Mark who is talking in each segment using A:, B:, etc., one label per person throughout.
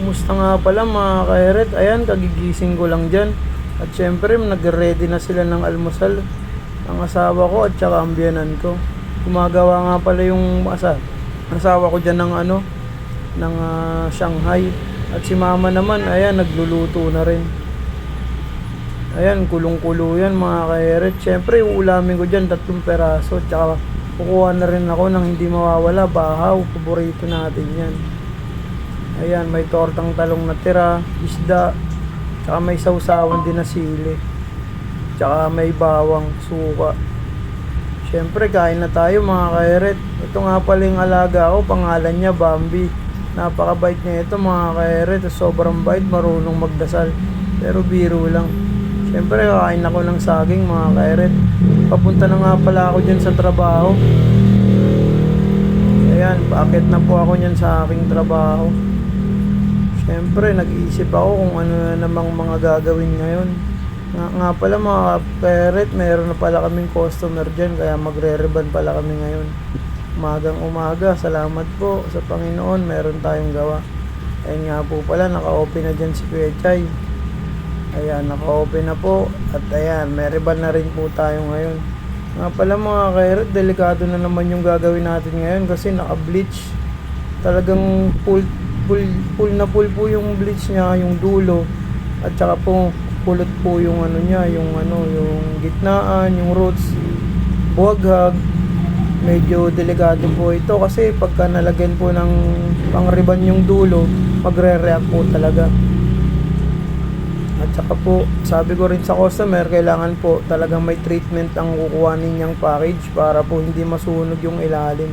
A: Kumusta nga pala mga kairet? Ayan, kagigising ko lang dyan. At syempre, nag-ready na sila ng almusal. Ang asawa ko at saka ang biyanan ko. Gumagawa nga pala yung asawa ko dyan ng Shanghai. At si mama naman, ayan, nagluluto na rin. Ayan, kulong-kulo yan mga kairet. Syempre, yung ulamin ko dyan, 3 peraso. At saka, kukuha na rin ako ng hindi mawawala, bahaw. Paborito natin yan. Ayan, may tortang talong na tira, isda, tsaka may sausawan din na sili, tsaka may bawang, suka. Siyempre, kain na tayo mga kairet. Ito nga pala yung alaga ko, pangalan niya Bambi. Napakabait niya ito mga kairet, sobrang bait, marunong magdasal. Pero biro lang. Siyempre, kain ako ng saging mga kairet. Papunta na nga pala ako dyan sa trabaho. Ayan, paakit na po ako dyan sa aking trabaho. Siyempre, nag-iisip ako kung ano na namang mga gagawin ngayon. Nga pala mga peret, meron na pala kaming customer dyan, kaya magre-reban pala kami ngayon. Umagang umaga, salamat po sa Panginoon, meron tayong gawa. Ayun nga po pala, naka-open na dyan si Kuya Chay. Ayan, naka-open na po. At ayan, may reban na rin po tayo ngayon. Nga pala mga kairet, delikado na naman yung gagawin natin ngayon kasi naka-bleach. Talagang full na full po yung bleach niya, yung dulo, at saka po pulot po yung ano niya, yung gitnaan, yung roots, buwaghag. Medyo delikado po ito kasi pagka nalagyan po ng pangriban yung dulo, magre-react po talaga. At saka po, sabi ko rin sa customer, kailangan po talagang may treatment ang kukuhanin niyang package para po hindi masunog yung ilalim.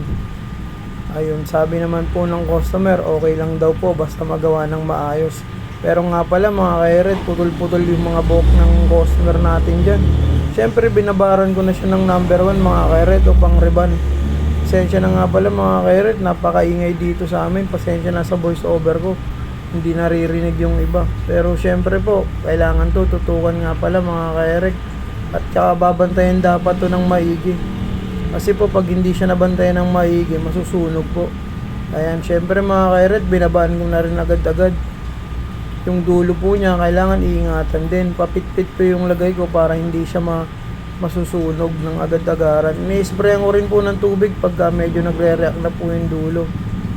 A: Ayun, sabi naman po ng customer, okay lang daw po basta magawa ng maayos. Pero nga pala mga kairet, putol-putol yung mga buhok ng customer natin dyan. Siyempre, binabaran ko na siya ng number 1 mga kairet o pang riban. Pasensya na nga pala mga kairet, napakaingay dito sa amin. Pasensya na sa voice over ko, hindi naririnig yung iba. Pero siyempre po, kailangan to, tutukan nga pala mga kairet. At saka babantayan dapat to ng maigi. Kasi po pag hindi siya nabantayan ng maigi, masusunog po. Ayan, syempre mga kairet, binabaan ko na rin agad-agad. Yung dulo po niya, kailangan iingatan din. Papit-pit po yung lagay ko para hindi siya masusunog ng agad-agaran. Ini-sprayan ko rin po ng tubig pagka medyo nagre-react na po yung dulo.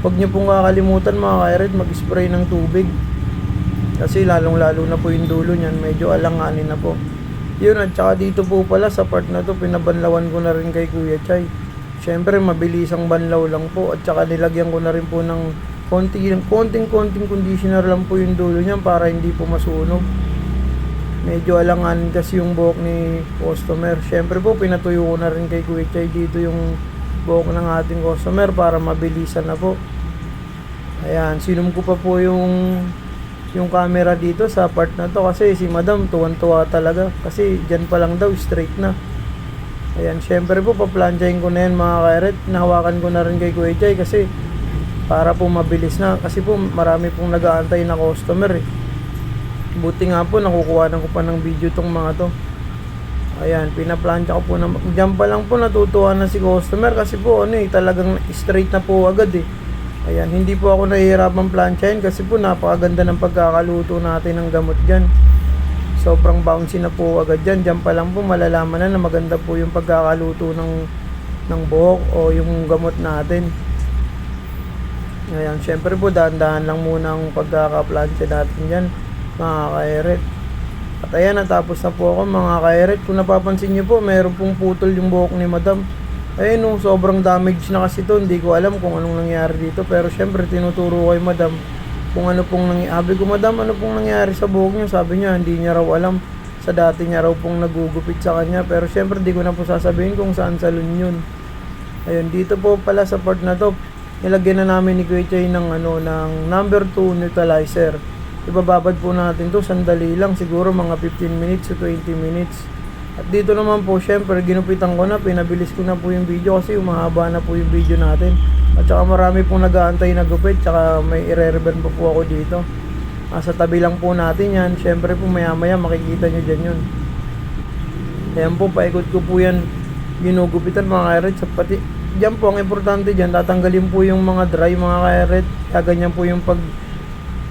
A: Huwag niyo pong kakalimutan mga kairet, mag-spray ng tubig. Kasi lalong-lalo na po yung dulo niyan, medyo alanganin na po. Yun, at saka dito po pala sa part na to, pinabanlawan ko na rin kay Kuya Chay. Siyempre, mabilisang banlaw lang po. At saka nilagyan ko na rin po ng konting conditioner lang po yung dulo niyan para hindi po masunog. Medyo alanganin kasi yung buhok ni customer. Siyempre po, pinatuyo ko na rin kay Kuya Chay dito yung buhok ng ating customer para mabilisan na po. Ayan, sinum ko pa po yung camera dito sa part na to kasi si madam tuwan-tuwa talaga kasi dyan pa lang daw straight na. Ayan, syempre po paplansyahin ko na yan mga kairet. Nahawakan ko na rin kay Kuya Chay kasi para po mabilis na kasi po marami pong nag-aantay na customer eh. Buti nga po nakukuha ko pa ng video tong mga to. Ayan, pinaplansya ko po na dyan pa lang po natutuwa na si customer kasi po talagang straight na po agad eh. Ayan, hindi po ako nahihirapang plansyahin kasi po napakaganda ng pagkakaluto natin ng gamot dyan. Sobrang bouncy na po agad dyan. Dyan pa lang po malalaman na maganda po yung pagkakaluto ng buhok o yung gamot natin. Ayan, syempre po dahan-dahan lang muna ang pagkakaplansya natin dyan mga kairet. At ayan, natapos na po ako mga kairet. Kung napapansin nyo po, mayroon pong putol yung buhok ni madam. Ayun sobrang damage na kasi to. Hindi ko alam kung anong nangyari dito. Pero syempre tinuturo ko kay madam kung ano pong nangyari. Sabi ko, madam, ano pong nangyari sa buhok niya? Sabi niya, hindi niya raw alam. Sa dati niya raw pong nagugupit sa kanya. Pero syempre di ko na po sasabihin kung saan salon yun. Ayun, dito po pala sa part na to, nilagyan na namin ni Kuya Chay ng number 2 neutralizer. Ibababad po natin to, sandali lang. Siguro mga 15 minutes to 20 minutes. At dito naman po, syempre, ginupitan ko na, pinabilis ko na po yung video kasi umahaba na po yung video natin. At saka marami pong nag-aantay na gupit, tsaka may ire-reban pa po ako dito. Sa tabi lang po natin yan, syempre po maya-maya makikita nyo dyan yun. Ayan po, paikot ko po yan, ginugupitan mga kairet. Pati, dyan po, ang importante dyan, tatanggalin po yung mga dry mga kairet. Kaya ganyan po yung pag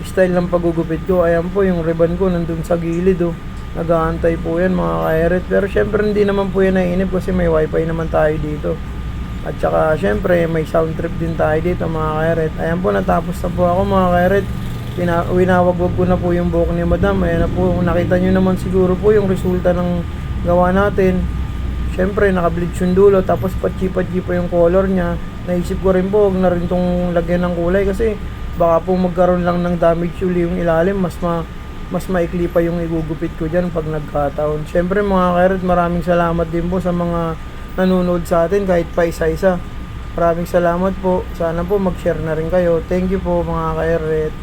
A: style ng pagugupit ko. Ayan po yung ribbon ko nandun sa gilid oh. Nag-aantay po yan mga kairet. Pero syempre hindi naman po yan naiinip kasi may wifi naman tayo dito. At saka syempre may sound trip din tayo dito mga kairet. Ayan po, natapos na po ako mga kairet. Winawagwag ko na po yung buhok ni madam. Ayan na po, nakita nyo naman siguro po yung resulta ng gawa natin. Syempre naka-bleach yung dulo, tapos patchi-patchi pa yung color niya. Naisip ko rin po, huwag na rin tong lagyan ng kulay kasi baka po magkaroon lang ng damage uli yung ilalim. Mas maikli pa yung igugupit ko dyan pag nagkataon. Syempre mga kairet, maraming salamat din po sa mga nanonood sa atin kahit pa isa-isa. Maraming salamat po. Sana po mag-share na rin kayo. Thank you po mga kairet.